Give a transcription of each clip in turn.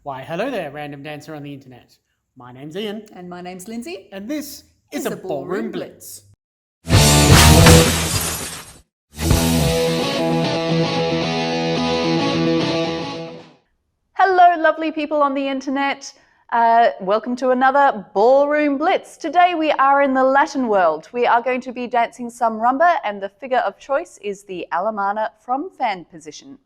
Why, hello there, random dancer on the internet. My name's Ian. And my name's Lindsay. And this is a Ballroom Blitz. Hello, lovely people on the internet. Welcome to another Ballroom Blitz. Today we are in the Latin world. We are going to be dancing some rumba, and the figure of choice is the Alemana from fan position.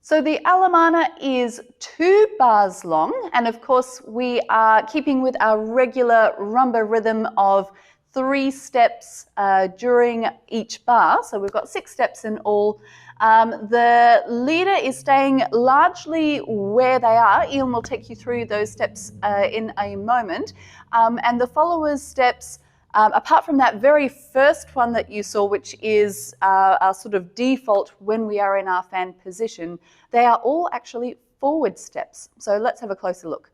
So the Alemana is 2 bars long, and of course we are keeping with our regular rumba rhythm of 3 steps during each bar. So we've got 6 steps in all. The leader is staying largely where they are. Ian will take you through those steps in a moment. And the followers' steps, apart from that very first one that you saw, which is our sort of default when we are in our fan position, they are all actually forward steps. So let's have a closer look.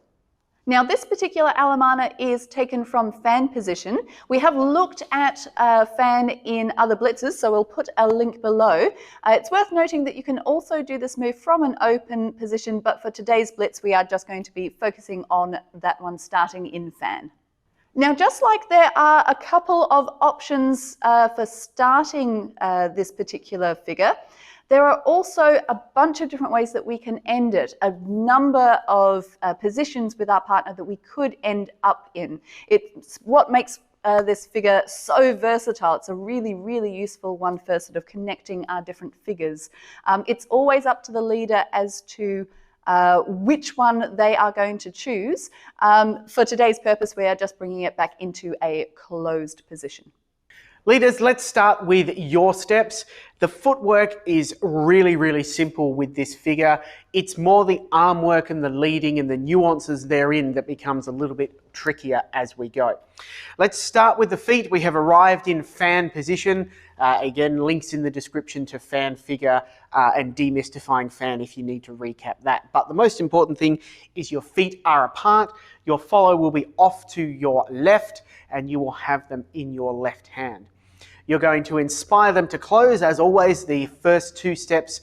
Now, this particular Alemana is taken from fan position. We have looked at fan in other blitzes, so we'll put a link below. It's worth noting that you can also do this move from an open position, but for today's blitz, we are just going to be focusing on that one starting in fan. Now, just like there are a couple of options for starting this particular figure, there are also a bunch of different ways that we can end it, a number of positions with our partner that we could end up in. It's what makes this figure so versatile. It's a really, really useful one for sort of connecting our different figures. It's always up to the leader as to which one they are going to choose. For today's purpose, we are just bringing it back into a closed position. Leaders, let's start with your steps. The footwork is really, really simple with this figure. It's more the arm work and the leading and the nuances therein that becomes a little bit trickier as we go. Let's start with the feet. We have arrived in fan position. Again, links in the description to fan figure and demystifying fan if you need to recap that. But the most important thing is your feet are apart. Your follow will be off to your left and you will have them in your left hand. You're going to inspire them to close. As always, the first 2 steps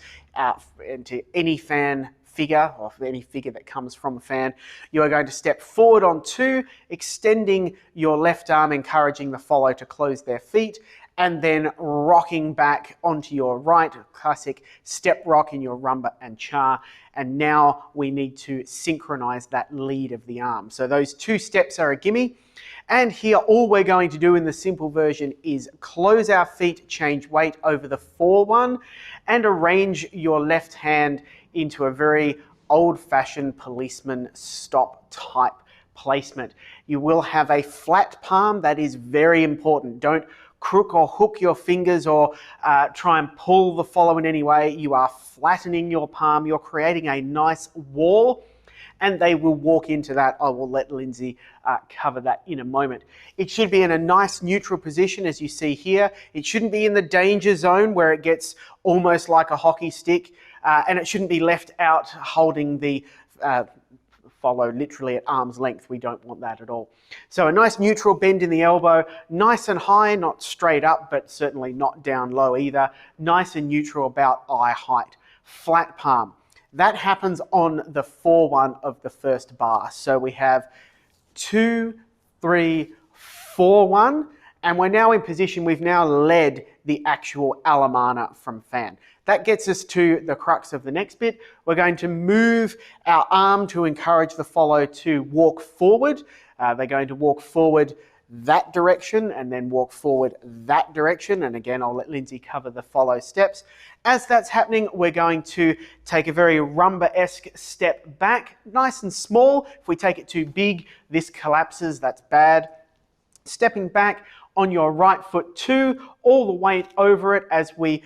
into any fan figure or any figure that comes from a fan, you are going to step forward on 2, extending your left arm, encouraging the follow to close their feet, and then rocking back onto your right, classic step rock in your rumba and cha. And now we need to synchronize that lead of the arm. So those 2 steps are a gimme. And here all we're going to do in the simple version is close our feet, change weight over the 4-1, and arrange your left hand into a very old-fashioned policeman stop type placement. You will have a flat palm. That is very important. Don't crook or hook your fingers or try and pull the follow in any way. You are flattening your palm. You're creating a nice wall, and they will walk into that. I will let Lindsay cover that in a moment. It should be in a nice neutral position, as you see here. It shouldn't be in the danger zone where it gets almost like a hockey stick, and it shouldn't be left out holding the follow literally at arm's length. We don't want that at all. So a nice neutral bend in the elbow, nice and high, not straight up, but certainly not down low either. Nice and neutral about eye height. Flat palm. That happens on the 4-1 of the first bar. So we have 2, 3, 4-1, and we're now in position. We've now led the actual Alemana from fan. That gets us to the crux of the next bit. We're going to move our arm to encourage the follow to walk forward. They're going to walk forward that direction and then walk forward that direction. And again, I'll let Lindsay cover the follow steps. As that's happening, we're going to take a very rumba-esque step back, nice and small. If we take it too big, this collapses, that's bad. Stepping back on your right foot 2, all the weight over it as we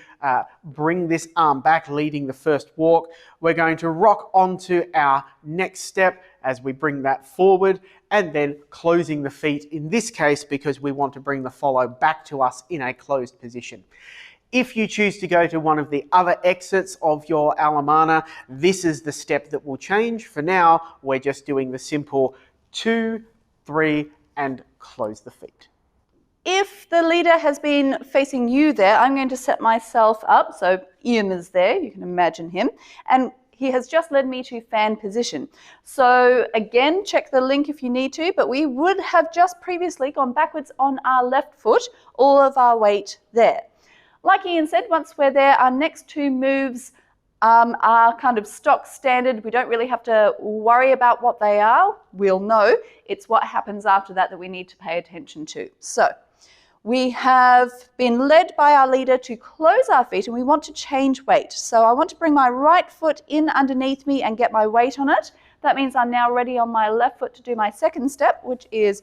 bring this arm back, leading the first walk. We're going to rock onto our next step as we bring that forward, and then closing the feet in this case because we want to bring the follow back to us in a closed position. If you choose to go to one of the other exits of your Alemana, this is the step that will change. For now, we're just doing the simple 2, 3, and close the feet. If the leader has been facing you there, I'm going to set myself up. So Ian is there, you can imagine him, and he has just led me to fan position. So again, check the link if you need to, but we would have just previously gone backwards on our left foot, all of our weight there. Like Ian said, once we're there, our next two moves are kind of stock standard. We don't really have to worry about what they are. We'll know. It's what happens after that that we need to pay attention to. So we have been led by our leader to close our feet, and we want to change weight. So I want to bring my right foot in underneath me and get my weight on it. That means I'm now ready on my left foot to do my second step, which is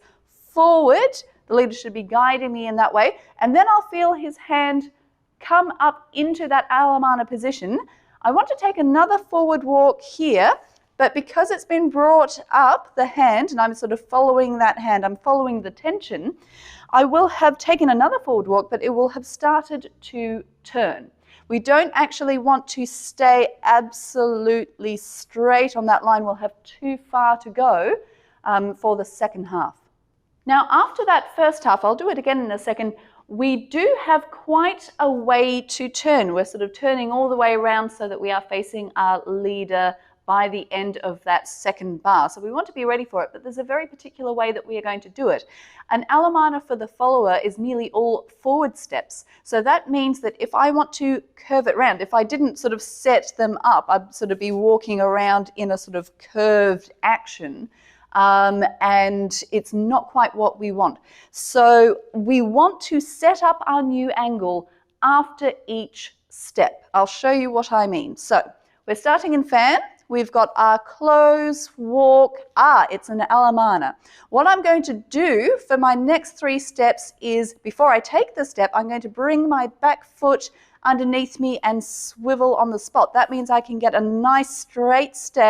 forward. The leader should be guiding me in that way. And then I'll feel his hand come up into that Alemana position. I want to take another forward walk here, but because it's been brought up, the hand, and I'm sort of following that hand, I'm following the tension, I will have taken another forward walk, but it will have started to turn. We don't actually want to stay absolutely straight on that line. We'll have too far to go for the second half. Now, after that first half, I'll do it again in a second, we do have quite a way to turn. We're sort of turning all the way around so that we are facing our leader by the end of that second bar. So we want to be ready for it, but there's a very particular way that we are going to do it. An Alemana for the follower is nearly all forward steps. So that means that if I want to curve it round, if I didn't sort of set them up, I'd sort of be walking around in a sort of curved action. And it's not quite what we want. So we want to set up our new angle after each step. I'll show you what I mean. So we're starting in fan. We've got our close, walk. It's an Alemana. What I'm going to do for my next three steps is, before I take the step, I'm going to bring my back foot underneath me and swivel on the spot. That means I can get a nice straight step.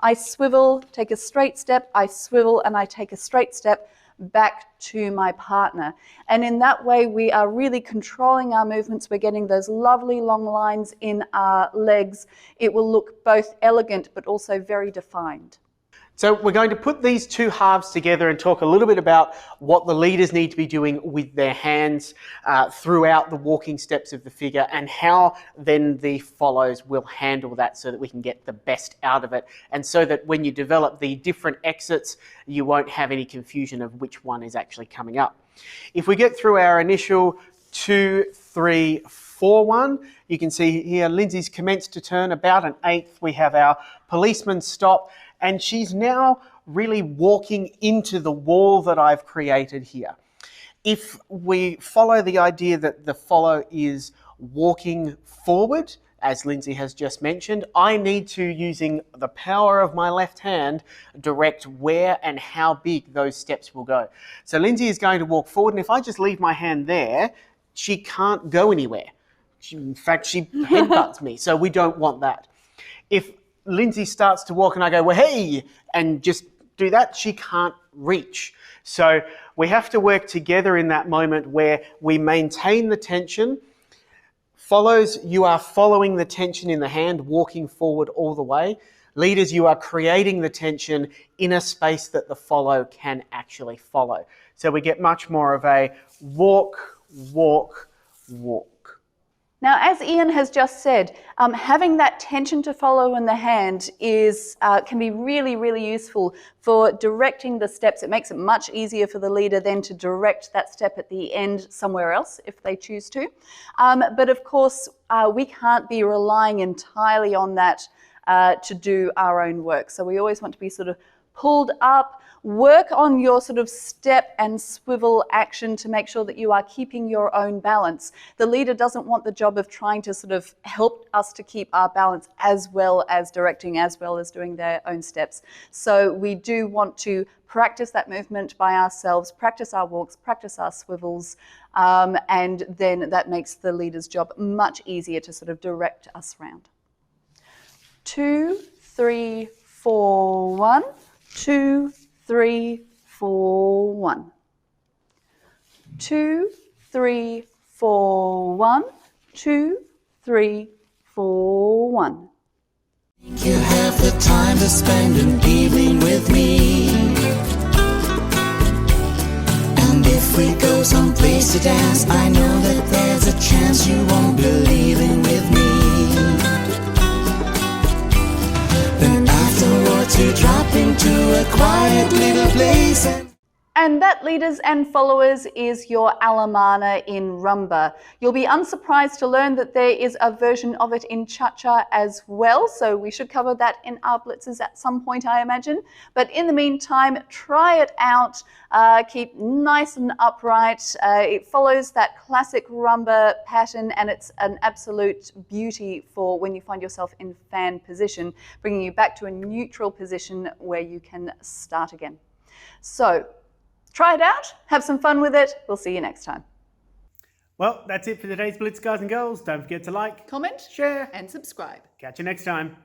I swivel, take a straight step, I swivel, and I take a straight step back to my partner. And in that way, we are really controlling our movements. We're getting those lovely long lines in our legs. It will look both elegant, but also very defined. So we're going to put these two halves together and talk a little bit about what the leaders need to be doing with their hands throughout the walking steps of the figure, and how then the follows will handle that so that we can get the best out of it, and so that when you develop the different exits, you won't have any confusion of which one is actually coming up. If we get through our initial 2, 3, 4 one, you can see here Lindsay's commenced to turn about an eighth. We have our policeman stop, and she's now really walking into the wall that I've created here. If we follow the idea that the follow is walking forward, as Lindsay has just mentioned, I need to, using the power of my left hand, direct where and how big those steps will go. So Lindsay is going to walk forward, and if I just leave my hand there, she can't go anywhere. In fact, she headbutts me, so we don't want that. If Lindsay starts to walk and I go, well, hey, and just do that, she can't reach. So we have to work together in that moment where we maintain the tension. Follows, you are following the tension in the hand, walking forward all the way. Leaders, you are creating the tension in a space that the follow can actually follow. So we get much more of a walk, walk, walk. Now, as Ian has just said, having that tension to follow in the hand can be really, really useful for directing the steps. It makes it much easier for the leader then to direct that step at the end somewhere else if they choose to. But of course, we can't be relying entirely on that to do our own work. So we always want to be sort of pulled up. Work on your sort of step and swivel action to make sure that you are keeping your own balance. The leader doesn't want the job of trying to sort of help us to keep our balance as well as directing, as well as doing their own steps. So we do want to practice that movement by ourselves, practice our walks, practice our swivels, and then that makes the leader's job much easier to sort of direct us around. 2, 3, 4, 1, 2, 3, 4, 1. 2, 3, 4, 1, 2, 3, 4, 1. You have the time to spend an evening with me. And if we go someplace to dance, I know that there's a chance you won't be leaving with me. Then afterwards we drop into a quiet little place And that, leaders and followers, is your Alemana in Rumba. You'll be unsurprised to learn that there is a version of it in Cha-Cha as well, so we should cover that in our blitzes at some point, I imagine. But in the meantime, try it out. Keep nice and upright. It follows that classic Rumba pattern, and it's an absolute beauty for when you find yourself in fan position, bringing you back to a neutral position where you can start again. So, try it out, have some fun with it. We'll see you next time. Well, that's it for today's Blitz, guys and girls. Don't forget to like, Comment, share, and subscribe. catch you next time.